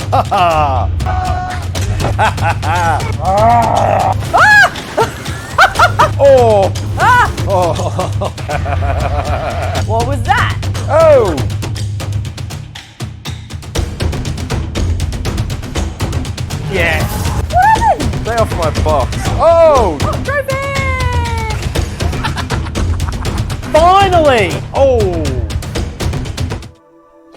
Oh! Ah! Oh! What was that? Oh! Yes! What happened? Stay off my box. Oh! Oh, trophy! Finally! Oh!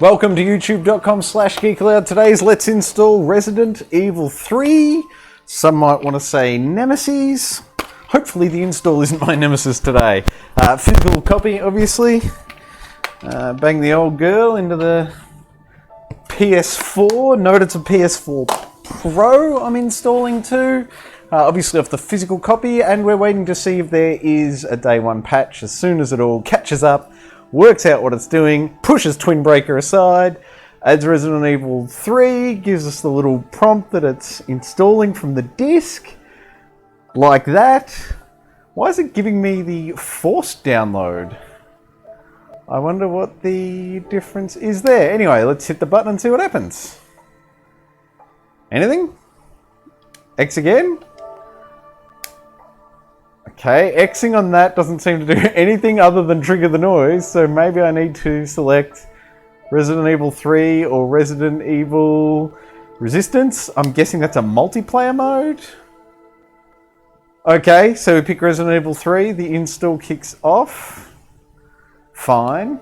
Welcome to youtube.com/Geekaloud. Today's Let's Install Resident Evil 3. Some might want to say Nemesis. Hopefully the install isn't my Nemesis today. Physical copy, obviously. Bang the old girl into the PS4. Note it's a PS4 Pro I'm installing too. Obviously off the physical copy, and we're waiting to see if there is a day one patch. As soon as it all catches up, works out what it's doing, pushes Twin Breaker aside, adds Resident Evil 3, gives us the little prompt that it's installing from the disc. Like that. Why is it giving me the forced download? I wonder what the difference is there. Anyway, let's hit the button and see what happens. Anything? X again? Okay, Xing on that doesn't seem to do anything other than trigger the noise, so maybe I need to select Resident Evil 3 or Resident Evil Resistance. I'm guessing that's a multiplayer mode. Okay, so we pick Resident Evil 3, the install kicks off. Fine.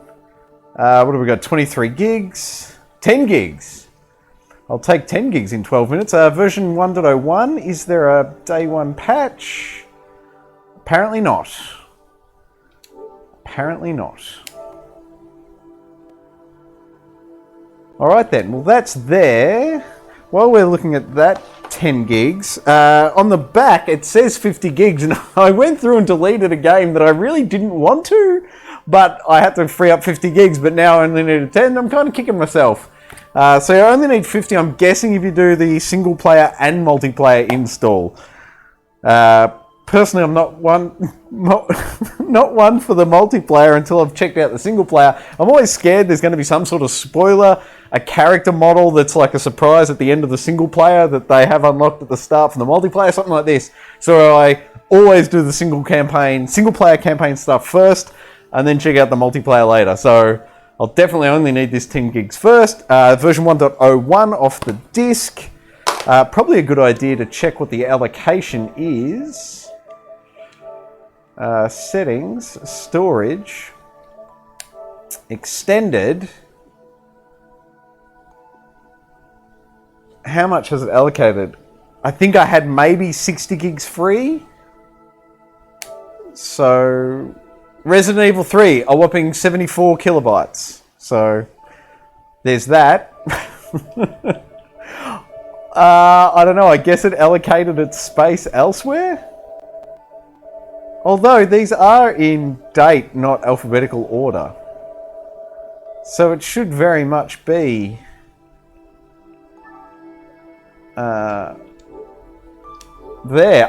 What have we got? 23 gigs? 10 gigs. I'll take 10 gigs in 12 minutes. Version 1.01, is there a day one patch? Apparently not. Apparently not. Alright then, well that's there. While we're looking at that 10 gigs, on the back it says 50 gigs, and I went through and deleted a game that I really didn't want to, but I had to free up 50 gigs, but now I only need a 10. I'm kind of kicking myself. So you only need 50, I'm guessing, if you do the single player and multiplayer install. Personally, I'm not one for the multiplayer until I've checked out the single player. I'm always scared there's going to be some sort of spoiler, a character model that's like a surprise at the end of the single player that they have unlocked at the start from the multiplayer, something like this. So I always do the single player campaign stuff first, and then check out the multiplayer later. So I'll definitely only need this 10 gigs first. Version 1.01 off the disc. Probably a good idea to check what the allocation is. Settings, storage, extended. How much has it allocated? I think I had maybe 60 gigs free. So Resident Evil 3, a whopping 74 kilobytes. So there's that. I don't know, I guess it allocated its space elsewhere? Although these are in date, not alphabetical order. So it should very much be there.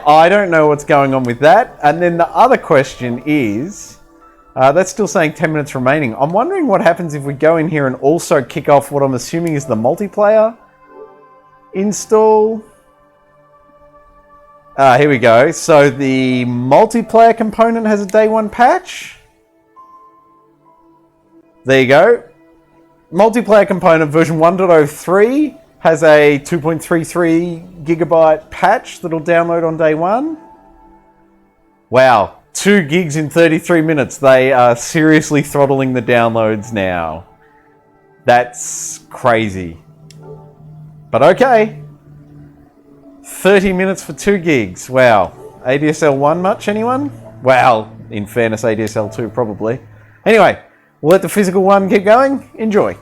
I don't know what's going on with that. And then the other question is, that's still saying 10 minutes remaining. I'm wondering what happens if we go in here and also kick off what I'm assuming is the multiplayer install. Here we go. So the multiplayer component has a day one patch. There you go. Multiplayer component version 1.03 has a 2.33 gigabyte patch that'll download on day one. Wow, 2 gigs in 33 minutes. They are seriously throttling the downloads now. That's crazy. But okay. 30 minutes for 2 gigs. Wow. ADSL 1 much, anyone? Wow. In fairness, ADSL 2 probably. Anyway, we'll let the physical one keep going. Enjoy.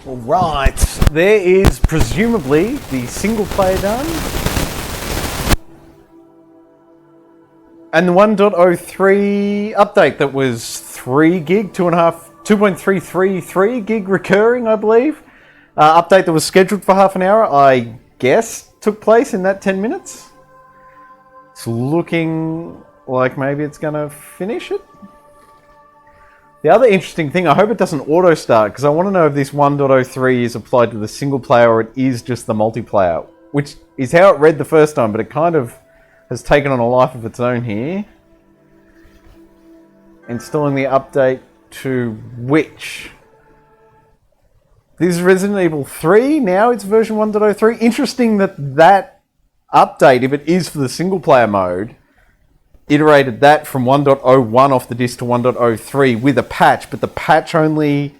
Alright, there is presumably the single player done. And the 1.03 update that was 3 gig, 2.333 gig recurring, I believe. Update that was scheduled for half an hour, I guess, took place in that 10 minutes. It's looking like maybe it's going to finish it. The other interesting thing, I hope it doesn't auto start, because I want to know if this 1.03 is applied to the single player or it is just the multiplayer, which is how it read the first time, but it kind of has taken on a life of its own here. Installing the update to which? This is Resident Evil 3, now it's version 1.03. Interesting that update, if it is for the single player mode, iterated that from 1.01 off the disk to 1.03 with a patch, but the patch only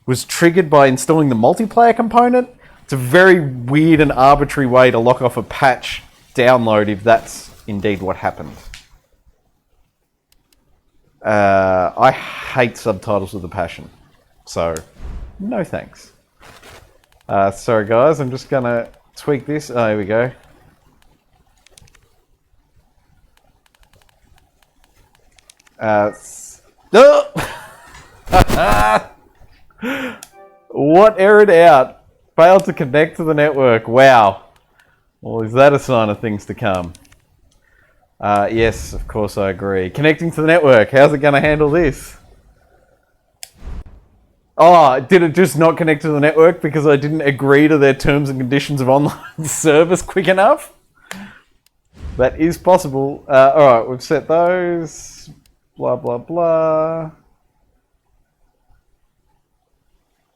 was triggered by installing the multiplayer component. It's a very weird and arbitrary way to lock off a patch download if that's indeed what happened. I hate subtitles with a passion, so no thanks. Sorry guys, I'm just gonna tweak this. Oh, here we go. What errored out? Failed to connect to the network. Wow. Well, is that a sign of things to come? Yes, of course I agree. Connecting to the network. How's it going to handle this? Oh, did it just not connect to the network because I didn't agree to their terms and conditions of online service quick enough? That is possible. Alright, we've set those. Blah, blah, blah.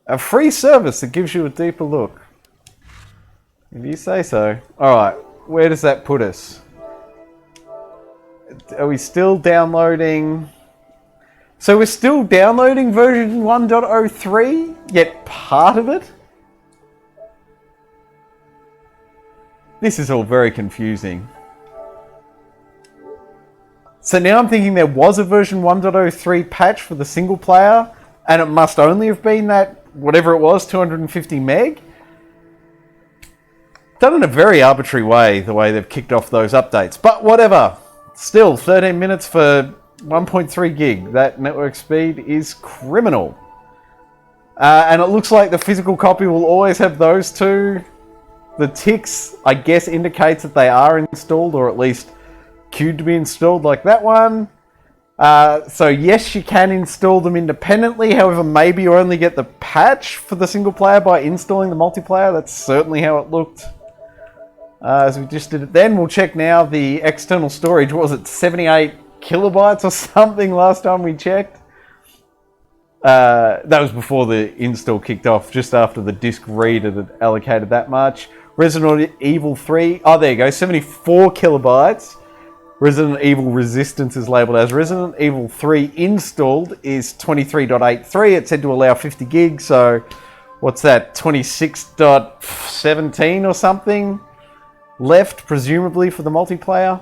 A free service that gives you a deeper look. If you say so. Alright, where does that put us? Are we still downloading? So we're still downloading version 1.03, yet part of it? This is all very confusing. So now I'm thinking there was a version 1.03 patch for the single player, and it must only have been that, whatever it was, 250 meg? Done in a very arbitrary way, the way they've kicked off those updates. But whatever. Still, 13 minutes for 1.3 gig. That network speed is criminal. And it looks like the physical copy will always have those two. The ticks, I guess, indicates that they are installed, or at least queued to be installed, like that one. So yes, you can install them independently. However, maybe you only get the patch for the single player by installing the multiplayer. That's certainly how it looked. As we just did it then. We'll check now the external storage. What was it, 78 kilobytes or something last time we checked? That was before the install kicked off, just after the disk read had allocated that much. Resident Evil 3, oh there you go, 74 kilobytes. Resident Evil Resistance is labelled as Resident Evil 3 installed is 23.83. It said to allow 50 gigs, so what's that, 26.17 or something left, presumably for the multiplayer.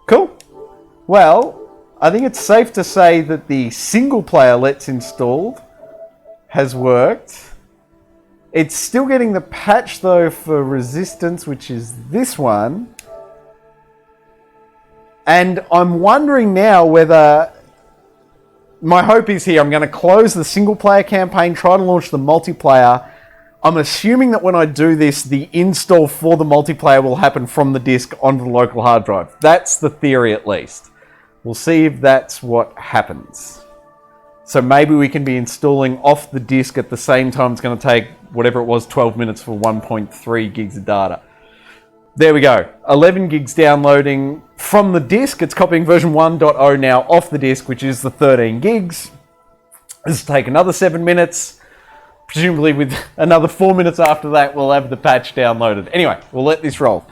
Cool. Well, I think it's safe to say that the single player Let's Installed has worked. It's still getting the patch though for Resistance, which is this one. And I'm wondering now whether... My hope is here, I'm going to close the single player campaign, try to launch the multiplayer. I'm assuming that when I do this, the install for the multiplayer will happen from the disk onto the local hard drive. That's the theory at least. We'll see if that's what happens. So maybe we can be installing off the disk at the same time. It's going to take whatever it was, 12 minutes for 1.3 gigs of data. There we go. 11 gigs downloading from the disk. It's copying version 1.0 now off the disk, which is the 13 gigs. This will take another 7 minutes. Presumably with another 4 minutes after that, we'll have the patch downloaded. Anyway, we'll let this roll.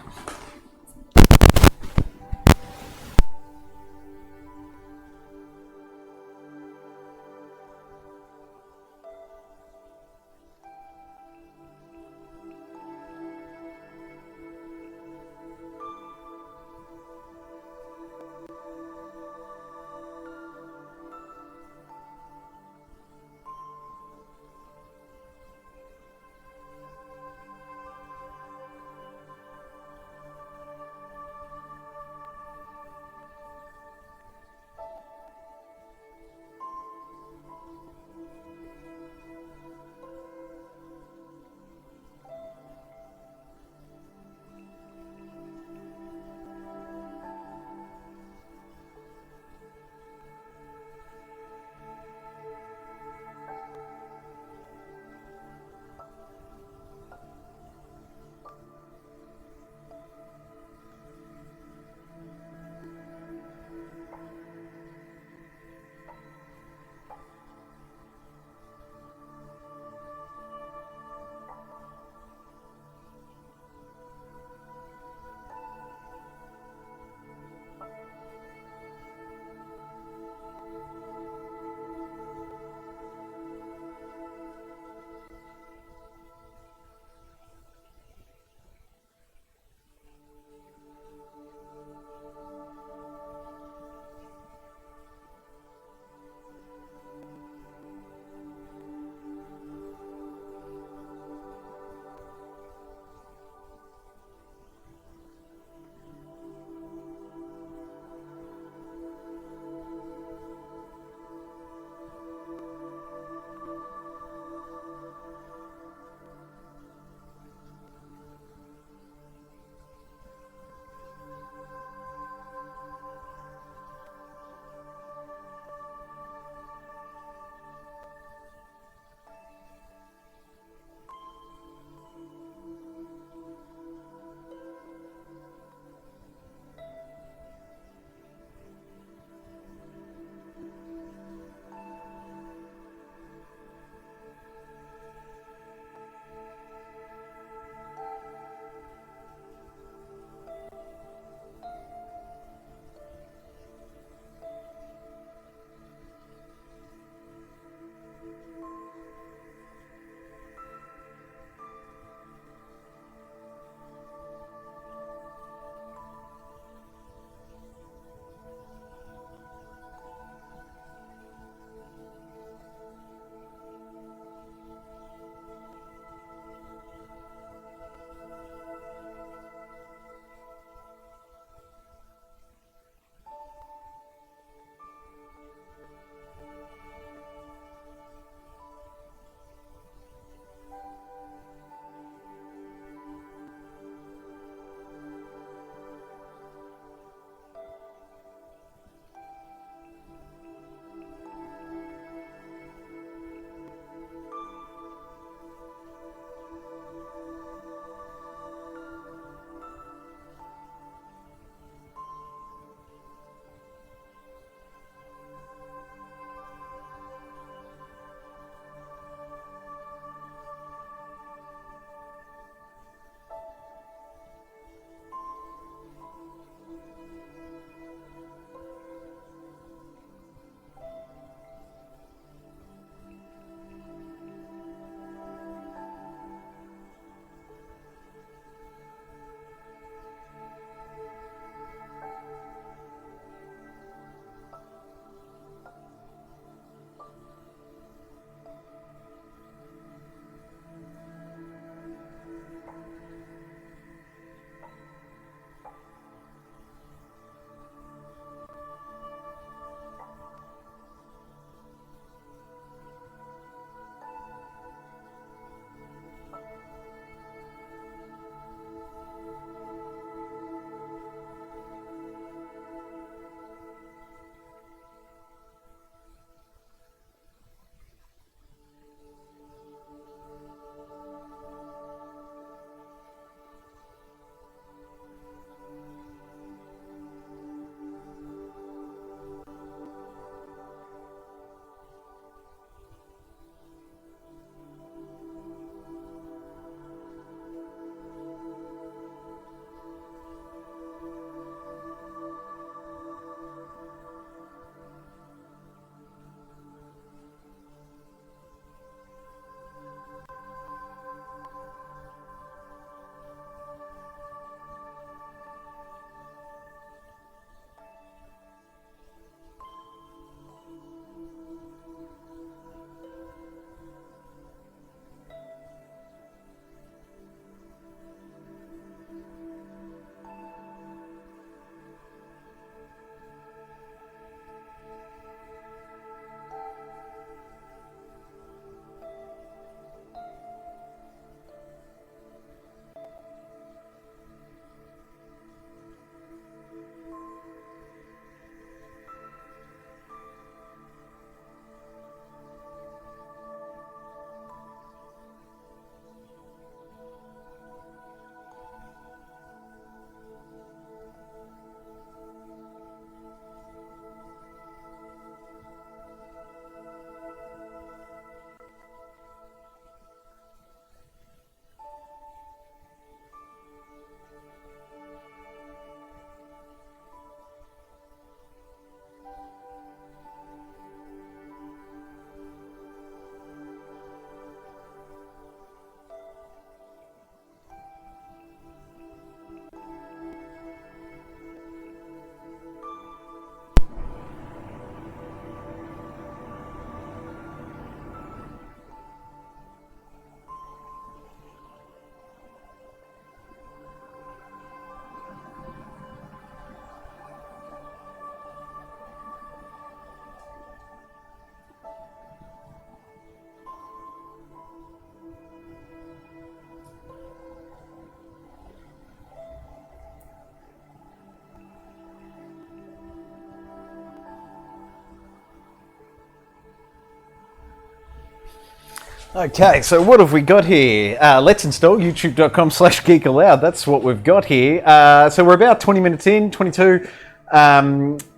Okay, so what have we got here? Let's install youtube.com/geekaloud. That's what we've got here. So we're about 20 minutes in, 22.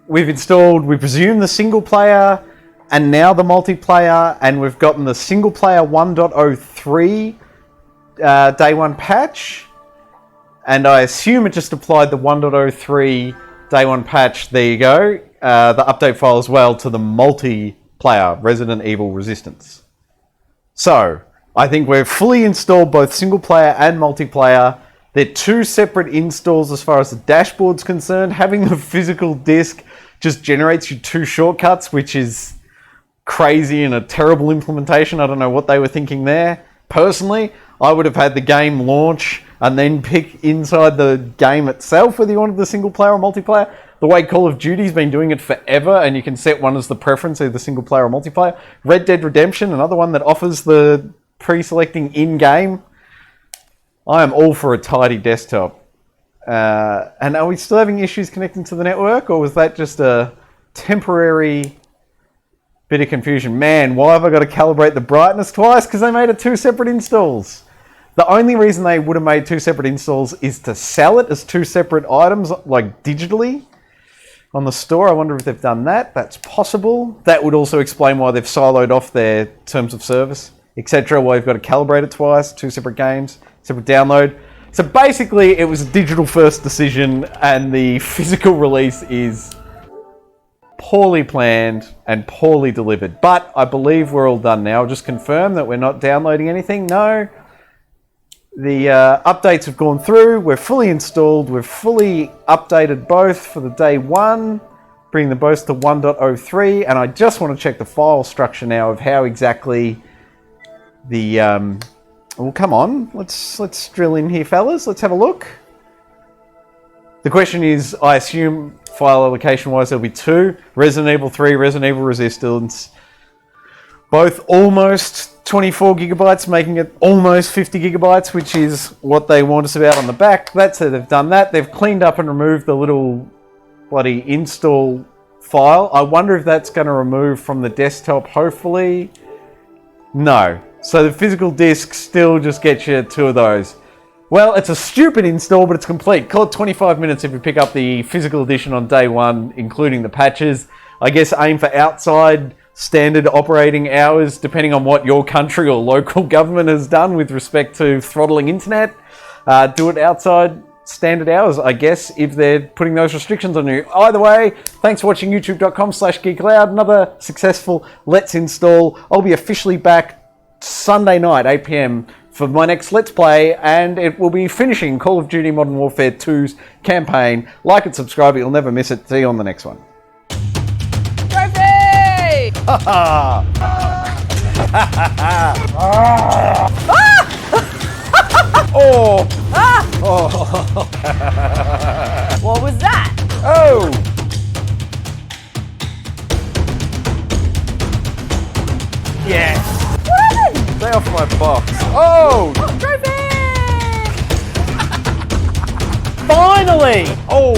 We've installed, we presume, the single player and now the multiplayer, and we've gotten the single player 1.03 day one patch. And I assume it just applied the 1.03 day one patch. There you go. The update file as well to the multiplayer Resident Evil Resistance. So, I think we've fully installed both single player and multiplayer. They're two separate installs as far as the dashboard's concerned. Having the physical disc just generates you two shortcuts, which is crazy and a terrible implementation. I don't know what they were thinking there. Personally, I would have had the game launch and then pick inside the game itself whether you wanted the single player or multiplayer. The way Call of Duty's been doing it forever, and you can set one as the preference, either single player or multiplayer. Red Dead Redemption, another one that offers the pre-selecting in-game. I am all for a tidy desktop. And are we still having issues connecting to the network, or was that just a temporary bit of confusion? Man, why have I got to calibrate the brightness twice? Because they made it two separate installs. The only reason they would have made two separate installs is to sell it as two separate items, like digitally, on the store. I wonder if they've done that. That's possible. That would also explain why they've siloed off their terms of service, etc. Why you've got to calibrate it twice, two separate games, separate download. So basically, it was a digital first decision, and the physical release is poorly planned and poorly delivered. But I believe we're all done now. I'll just confirm that we're not downloading anything. No. The updates have gone through. We're fully installed. We've fully updated both for the day one, bringing them both to 1.03. And I just want to check the file structure now of how exactly the... well, come on. Let's drill in here, fellas. Let's have a look. The question is, I assume file allocation-wise there'll be two. Resident Evil 3, Resident Evil Resistance. Both almost 24 gigabytes, making it almost 50 gigabytes, which is what they want us about on the back. That's it, they've done that. They've cleaned up and removed the little bloody install file. I wonder if that's going to remove from the desktop, hopefully. No. So the physical disc still just gets you two of those. Well, it's a stupid install, but it's complete. Call it 25 minutes if you pick up the physical edition on day one, including the patches. I guess aim for outside standard operating hours, depending on what your country or local government has done with respect to throttling internet. Do it outside standard hours, I guess, if they're putting those restrictions on you. Either way, thanks for watching youtube.com/geekaloud. Another successful Let's Install. I'll be officially back Sunday night, 8 PM, for my next Let's Play, and it will be finishing Call of Duty Modern Warfare 2's campaign. Like and subscribe, you'll never miss it. See you on the next one. Oh! Oh! What was that? Oh! Yes! What? Stay off my box. Oh! Trophy! Finally! Oh!